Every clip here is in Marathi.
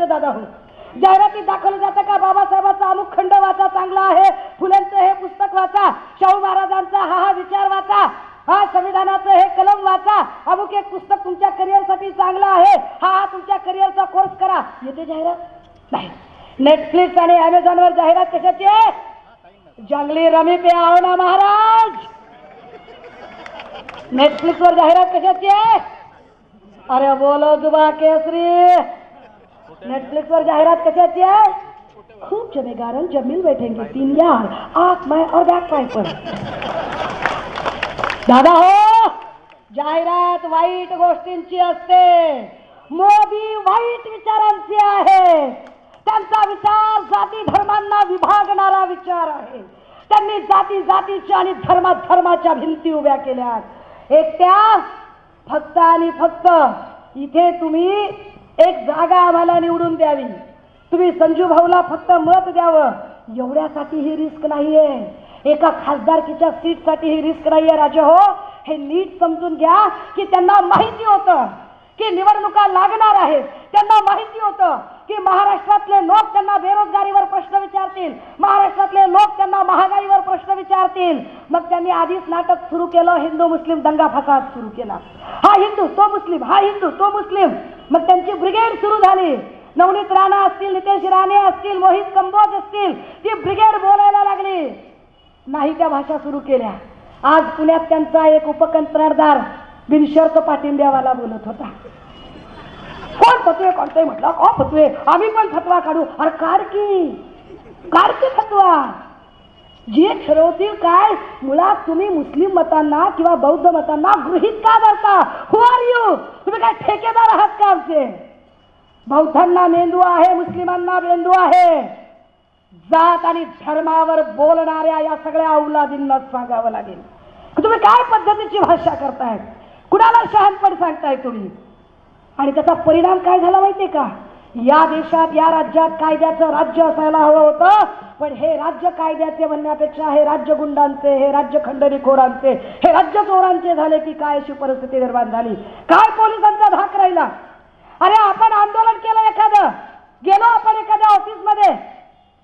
दादा हो. जाहिरातीत दाखवलं जातं का बाबासाहेबांचा अमुक खंड वाचा चांगला आहे, फुलेंचं हे पुस्तक वाचा, शाहू महाराजांचा हा विचार वाचा, हा संविधानाचं हे कलम वाचा, अमुक एक पुस्तक तुमच्या करिअरसाठी चांगलं आहे, हा तुमच्या करिअरचा कोर्स करा. येते जाहिरात? नाही. नेटफ्लिक्स आणि अमेझॉनवर जाहिरात कशाची आहे? जंगली रमी पे आओ ना महाराज. नेटफ्लिक्सवर जाहिरात कशाची आहे? अरे बोलो जुबा केसरी. नेटफ्लिक्सवर जाहिरात कशाची आहे? खूप जमेगा रंग जब मिल बैठेंगे 3 यार, आप मैं और बैक पाइपर. दादा हो, जाहिरात वाईट गोष्टींची असते. मोदी वाईट विचारांचे आहे. त्यांचा विचार जाती धर्मांना विभागणारा विचार आहे. त्यांनी जाती जातीच्या आणि धर्माच्या भिंती उभ्या केल्या. एकट्या फक्त आणि फक्त इथे तुम्ही एक जागा आम्हाला निवडून द्यावी, तुम्ही संजू भाऊला फक्त मत द्यावं, एवढ्यासाठी ही रिस्क नाहीये. एका खासदारकीच्या सीटसाठी ही रिस्क नाहीये राजे हो. हे नीट समजून घ्या की त्यांना माहिती होतं की निवडणुका लागणार आहेत. त्यांना माहिती होतं की महाराष्ट्रातले लोक त्यांना बेरोजगारीवर प्रश्न विचारतील, महाराष्ट्रातले लोक त्यांना महागाईवर प्रश्न विचारतील. मग त्यांनी आधीच नाटक सुरू केलं, हिंदू मुस्लिम दंगा फसाद सुरू केला. हा हिंदू तो मुस्लिम, हा हिंदू तो मुस्लिम. मग त्यांची ब्रिगेड सुरू झाली. नवनीत राणा असतील, नितेश राणे असतील, मोहित कंबोज असतील, ती ब्रिगेड बोलायला लागली. नाही त्या भाषा सुरू केल्या. आज पुण्यात त्यांचा एक उपकंत्राटदार बिनशर्त पाठिंब्यावाला बोलत होता. कोण फतवे कोणते म्हटलं, कोण फतवे, आम्ही पण फतवा काढू. अरे काढते फतवा. जे ठरवतील काय, मुळात तुम्ही मुस्लिम मतांना किंवा बौद्ध मतांना गृहीत का धरता? हु आर यू? तुम्ही काय ठेकेदार आहात का आमचे? बौद्धांना मेंदू आहे, मुस्लिमांना मेंदू आहे. जात आणि धर्मावर बोलणाऱ्या या सगळ्या औलादींना सांगावं लागेल तुम्ही काय पद्धतीची भाषा करताय, कुणाला शहाणपण सांगताय तुम्ही. आणि त्याचा परिणाम काय झाला माहितीये का? या देशात या राज्यात कायद्याचं राज्य असायला हवं होतं, पण हे राज्य कायद्याचे म्हणण्यापेक्षा हे राज्य गुंडांचे, हे राज्य खंडणीखोरांचे, हे राज्य चोरांचे झाले की काय अशी परिस्थिती निर्माण झाली. काय पोलिसांचा धाक राहिला. अरे आपण आंदोलन केलं, एखादं गेलो आपण एखाद्या ऑफिसमध्ये,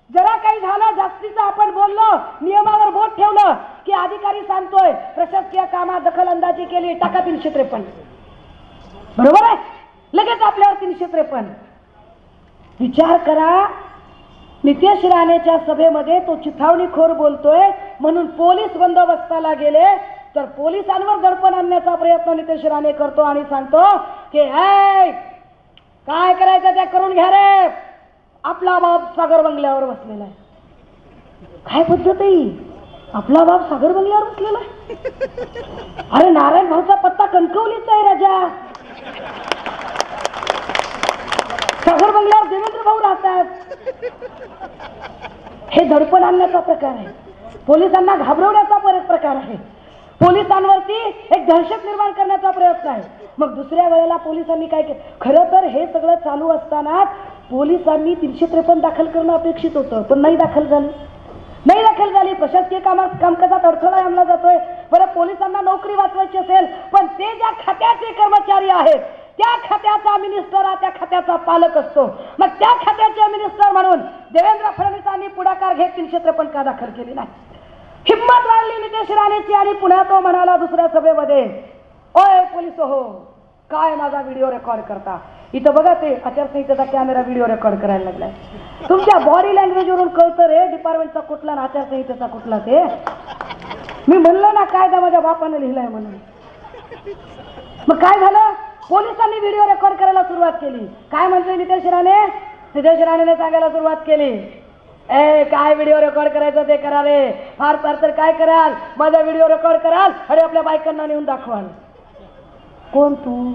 जरा काही झालं जास्तीचं आपण बोललो, नियमावर बोट ठेवलं की अधिकारी सांगतोय प्रशासकीय कामात दखलंदाजी केली, टाका 353. बरोबर आहे, लगेच आपल्यावर 353. विचार करा, नितेश राणेच्या सभेमध्ये तो चिथावणीखोर बोलतोय म्हणून पोलीस बंदोबस्ताला गेले, तर पोलिसांवर दडपण आणण्याचा प्रयत्न नितेश राणे करतो आणि सांगतो की काय करायचं ते करून घ्या रे, आपला बाप सागर बंगल्यावर बसलेला आहे. काय पद्धत आहे? आपला बाप सागर बंगल्यावर बसलेला आहे? अरे नारायण भाऊचा पत्ता कणकवलीचा आहे राजा. सागर बंगल्यावर देवेंद्र भाऊ राहतात. हे दडपण आणण्याचा प्रकार आहे, पोलिसांना घाबरवण्याचा प्रकार आहे, पोलिसांवरती एक दहशत निर्माण करण्याचा प्रयत्न आहे. मग दुसऱ्या वेळेला पोलिसांनी काय केलं? खरं तर हे सगळं चालू असताना पोलिसांनी 353 दाखल करणं अपेक्षित होतं, पण नाही दाखल झाली. प्रशासकीय कामकाजात अडथळा आणला जातोय. बरं, पोलिसांना नोकरी वाचवायची असेल, पण ते ज्या खात्याचे कर्मचारी आहेत त्या खात्याचा मिनिस्टर हा त्या खात्याचा पालक असतो. मग त्या खात्याचे मिनिस्टर म्हणून देवेंद्र फडणवीसांनी पुढाकार घेत 353 का दाखल केली नाही? हिम्मत वाढली नितेश राणेची आणि पुन्हा तो म्हणाला दुसऱ्या सभेमध्ये, ओय पोलिस हो, काय माझा व्हिडिओ रेकॉर्ड करता? इथं बघा, ते आचारसंहितेचा कॅमेरा व्हिडिओ रेकॉर्ड करायला लागलाय. तुमच्या बॉडी लँग्वेजवरून कळतं रे डिपार्टमेंटचा कुठला आणि आचारसंहितेचा कुठला. ते मी म्हणलं ना, कायदा माझ्या बापाने लिहिलाय म्हणून. मग काय झालं? पोलिसांनी व्हिडिओ रेकॉर्ड करायला सुरुवात केली. काय म्हणतोय नितेश राणे? नितेश राणेने सांगायला सुरुवात केली, काय व्हिडिओ रेकॉर्ड करायचं ते करा रे, फार तर काय कराल, माझा व्हिडिओ रेकॉर्ड कराल आणि आपल्या बायकांना नेऊन दाखवाल. कोण तू?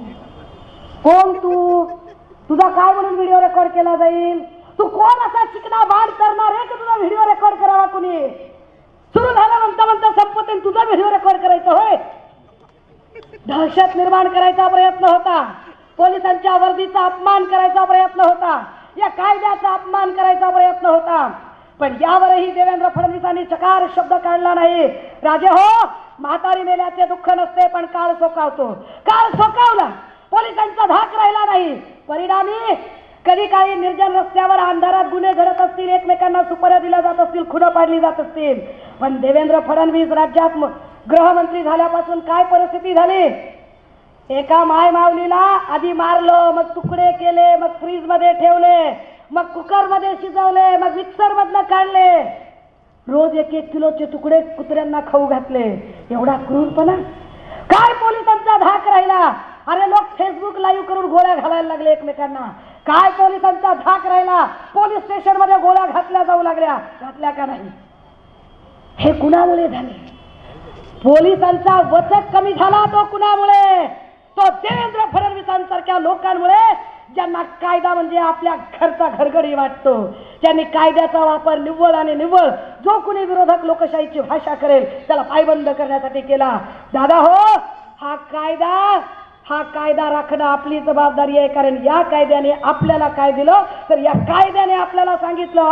तुझा काय म्हणून व्हिडिओ रेकॉर्ड केला जाईल? तू कोण असा चिकना बाण करणार आहे की तुझा व्हिडिओ रेकॉर्ड करावा कुणी? सुरू झाला म्हणता संपते तुझा व्हिडिओ रेकॉर्ड करायचा होय? दहशत निर्माण करायचा प्रयत्न होता, पोलिसांच्या वर्दीचा अपमान करायचा प्रयत्न होता, या कायद्याचा अपमान करायचा प्रयत्न होता. पण यावरही देवेंद्र फडणवीसांनी चकार शब्द काढला नाही. राजे हो, म्हातारी मेल्याचे दुःख नसते, पण काळ सोकावतो. काळ सोकावला, पोलिसांचा धाक राहिला नाही. परिणामी कधी काही निर्जन रस्त्यावर अंधारात गुन्हे घडत असतील, एकमेकांना सुपाऱ्या दिल्या जात असतील, खुणं पाडली जात असतील, पण देवेंद्र फडणवीस राज्यात गृहमंत्री झाल्यापासून काय परिस्थिती झाली? एका माय माऊलीला आधी मारलं, मग तुकडे केले, मग फ्रीज मध्ये ठेवले, मग कुकर मध्ये शिजवले, मग मिक्सर मधनं काढले, रोज 1-1 किलोचे तुकडे कुत्र्यांना खाऊ घातले. एवढा क्रूरपणा? काय पोलिसांचा धाक राहिला? अरे लोक फेसबुक लाईव्ह करून गोळ्या घालायला लागले एकमेकांना. काय पोलिसांचा धाक राहिला? पोलीस स्टेशन मध्ये गोळ्या घातल्या जाऊ लागल्या. घातल्या का नाही? हे कुणामुळे झाले? पोलिसांचा वचक कमी झाला तो कुणामुळे? तो देवेंद्र फडणवीसांसारख्या लोकांमुळे, ज्यांना कायदा म्हणजे आपल्या घरचा घरगडी वाटतो, ज्यांनी कायद्याचा वापर निव्वळ आणि निव्वळ जो कुणी विरोधक लोकशाहीची भाषा करेल त्याला पायबंद करण्यासाठी केला. दादा हो, हा कायदा राखणं आपली जबाबदारी आहे. कारण या कायद्याने आपल्याला काय दिलं? तर या कायद्याने आपल्याला सांगितलं,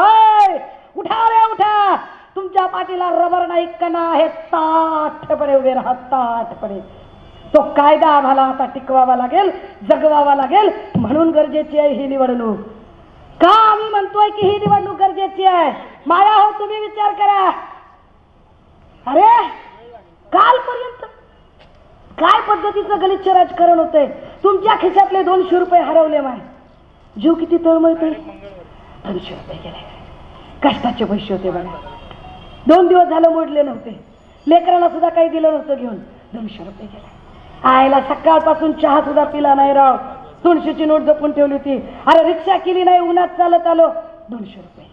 उठा रे उठा, तुमच्या पाठीला रबर नाही कणा आहे, ताठपणे उभे राहा, ताठपणे. तो कायदा आम्हाला आता टिकवावा लागेल, जगवावा लागेल. म्हणून गरजेची आहे ही निवडणूक. का आम्ही म्हणतोय की ही निवडणूक गरजेची आहे? माया हो, तुम्ही विचार करा. अरे कालपर्यंत काय पद्धतीचं गलिच्छ राजकारण होतंय? तुमच्या खिशातले 200 रुपये हरवले, माय जीव किती तळमळतोय. 200 रुपये गेले, कष्टाचे पैसे होते बघा. 2 दिवस झालं मोडले नव्हते, लेकराला सुद्धा काही दिलं नव्हतं घेऊन. 200 रुपये गेले. आईला सकाळपासून चहा सुद्धा पिला नाही राव. 200ची नोट जपून ठेवली होती. अरे रिक्षा केली नाही, उन्हात चालत आलो. 200 रुपये.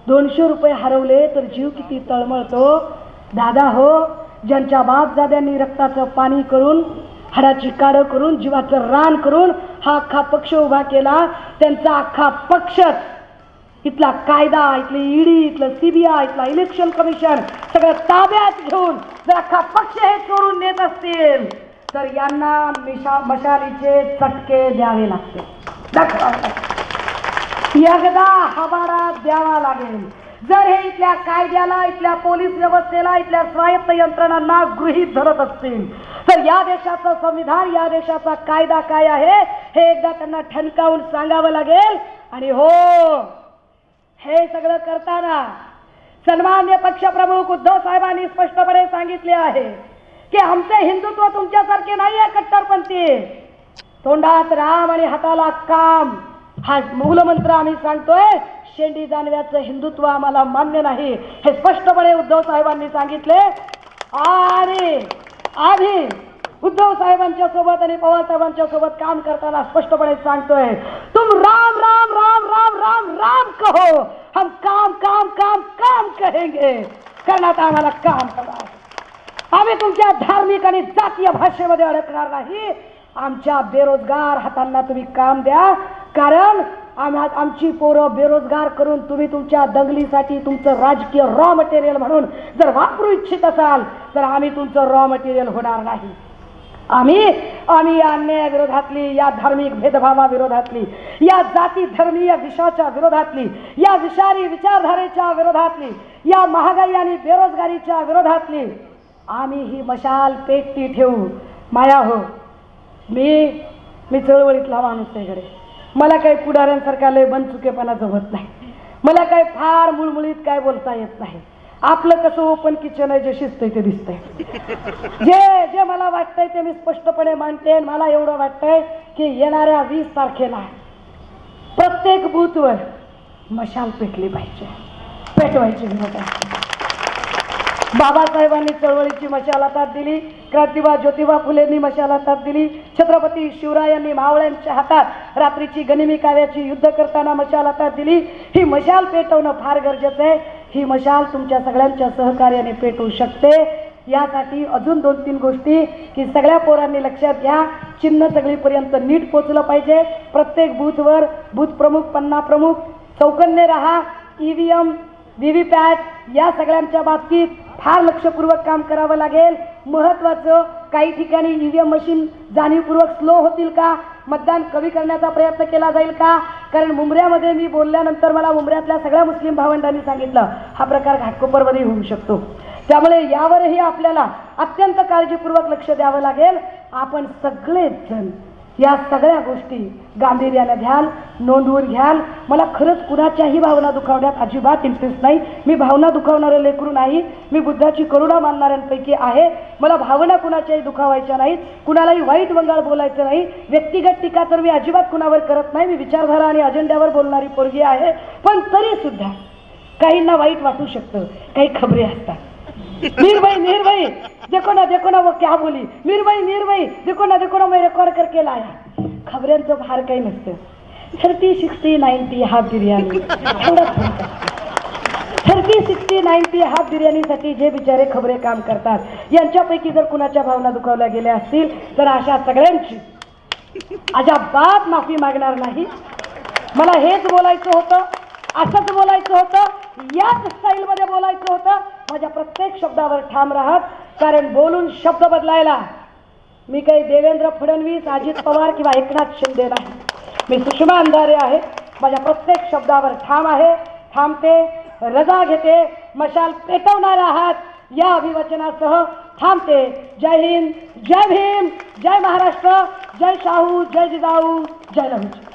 200 रुपये हरवले तर जीव किती तळमळतो. दादा हो, ज्यांच्या बापदाद्यांनी रक्ताचं पाणी करून, हाडाची काढ करून, जीवाचं रान करून हा अख्खा पक्ष उभा केला, त्यांचा अख्खा पक्ष, इथला कायदा, इथली ईडी, इथलं सीबीआय, इथला इलेक्शन कमिशन सगळं ताब्यात घेऊन जर अख्खा पक्ष हे चोरून नेत असतील तर यांना मशालीचे चटके द्यावे लागते, दाखवावे लागते. एकदा हवाला द्यावा लागेल. जर हे इथल्या कायद्याला, इथल्या पोलीस व्यवस्थेला, इथल्या स्वायत्त यंत्रणांना गृहीत धरत असतील तर या देशाचं संविधान, या देशाचा कायदा काय आहे हे एकदा त्यांना ठणकावून सांगावं लागेल. आणि हो, हे सगळं करताना सन्मान्य पक्षप्रमुख उद्धव साहेबांनी स्पष्टपणे सांगितले आहे की आमचे हिंदुत्व तुमच्यासारखे नाही आहे कट्टरपंथी. तोंडात राम आणि हाताला काम हा मूलमंत्र आम्ही सांगतोय. शेंडी जानव्याचं हिंदुत्व आम्हाला मान्य नाही हे स्पष्टपणे उद्धव साहेबांनी सांगितले. आणि आधी उद्धव साहेबांच्या सोबत आणि पवार साहेबांच्या सोबत काम करताना स्पष्टपणे सांगतोय, तुम राम राम राम राम राम राम कहो, हम काम काम काम काम कहेंगे. करण्यात आम्हाला काम करा. आम्ही तुमच्या धार्मिक आणि जातीय भाषेमध्ये अडकणार नाही. आमच्या बेरोजगार हातांना तुम्ही काम द्या. कारण आमची पोरं बेरोजगार करून तुम्ही तुमच्या दंगलीसाठी तुमचं राजकीय रॉ मटेरियल म्हणून जर वापरू इच्छित असाल तर आम्ही तुमचं रॉ मटेरियल होणार नाही. आम्ही या अन्यायाविरोधातली, या धार्मिक भेदभावाविरोधातली, या जाती धर्मीय विषाच्या विरोधातली, या विषारी विचारधारेच्या विरोधातली, या महागाई आणि बेरोजगारीच्या विरोधातली आम्ही ही मशाल पेटती ठेवू. माया हो, मी चळवळीतला माणूस आहे गडे. मला काही पुढाऱ्यांसारखा लय बनचुकेपणा जमत नाही. मला काही फार मुळमुळीत काय बोलता येत नाही. आपलं कसं ओपन किचन आहे, जे शिजतंय ते दिसतंय. जे मला वाटतंय ते मी स्पष्टपणे मांडते. मला एवढं वाटतंय की येणाऱ्या 20 तारखेला प्रत्येक बूथवर मशाल पेटली पाहिजे, पेटवायची गरज आहे. बाबासाहेबांनी चळवळीची मशाल हातात दिली, क्रांतिबा ज्योतिबा फुलेंनी मशाल हातात दिली, छत्रपती शिवरायांनी मावळ्यांच्या हातात रात्रीची गनिमी काव्याची युद्ध करताना मशाल हातात दिली. ही मशाल पेटवणं फार गरजेचं आहे. ही मशाल तुमच्या सगळ्यांच्या सहकार्याने पेटवू शकते. यासाठी अजून 2-3 गोष्टी की सगळ्या पोरांनी लक्षात घ्या. चिन्ह सगळीपर्यंत नीट पोचलं पाहिजे. प्रत्येक बूथवर बूथ प्रमुख, पन्ना प्रमुख चौकन्ने राहा. EVM, VVPAT या सगळ्यांच्या बाबतीत फार लक्षपूर्वक काम करावं लागेल. महत्त्वाचं, काही ठिकाणी EVM मशीन जाणीवपूर्वक स्लो होतील का, मतदान कमी करण्याचा प्रयत्न केला जाईल का. कारण मुंबऱ्यामध्ये मी बोलल्यानंतर मला मुंबऱ्यातल्या सगळ्या मुस्लिम भावंडांनी सांगितलं हा प्रकार घाटकोपरमध्ये होऊ शकतो. त्यामुळे यावरही आपल्याला अत्यंत काळजीपूर्वक लक्ष द्यावं लागेल. आपण सगळेच जण या सगळ्या गोष्टी गांभीर्याने घ्याल, नोंदवून घ्याल. मला खरंच कुणाच्याही भावना दुखावण्यात अजिबात इंटरेस्ट नाही. मी भावना दुखावणारं लेकरू नाही. मी बुद्धाची करुणा मानणाऱ्यांपैकी आहे. मला भावना कुणाच्याही दुखावायच्या नाहीत. कुणालाही वाईट वंगाळ बोलायचं नाही. व्यक्तिगत टीका तर मी अजिबात कुणावर करत नाही. मी विचारधारा आणि अजेंड्यावर बोलणारी पोरगी आहे. पण तरी सुद्धा काहींना वाईट वाटू शकतं. काही खबरी असतात. मीर भाई देखो ना वो क्या बोली. मीर भाई देखो ना मैं रेकॉर्ड करके लाया. खबऱ्यांचं फार काही नसतं. 30, 60, 90 हाफ बिर्याणी एवढंच फरक असतं. 30, 60, 90 हाफ बिर्याणीसाठी जे बिचारे खबरे काम करतात यांच्यापैकी जर कुणाच्या भावना दुखावल्या गेल्या असतील तर अशा सगळ्यांची अजिबात माफी मागणार नाही. मला हेच बोलायचं होतं, असंच बोलायचं होतं, याच स्टाईलमध्ये बोलायचं होतं. माझ्या प्रत्येक शब्दावर ठाम राहत, कारण बोलून शब्द बदलायला मी काही देवेंद्र फडणवीस, अजित पवार किंवा एकनाथ शिंदे नाही. मी सुषमा अंधारे आहे. माझ्या प्रत्येक शब्दावर ठाम आहे, थांबते, रजा घेते, मशाल पेटवणार आहात या अभिवचनासह थांबते. जय हिंद, जय भीम, जय महाराष्ट्र, जय शाहू, जय जिजाऊ, जय लहुजी.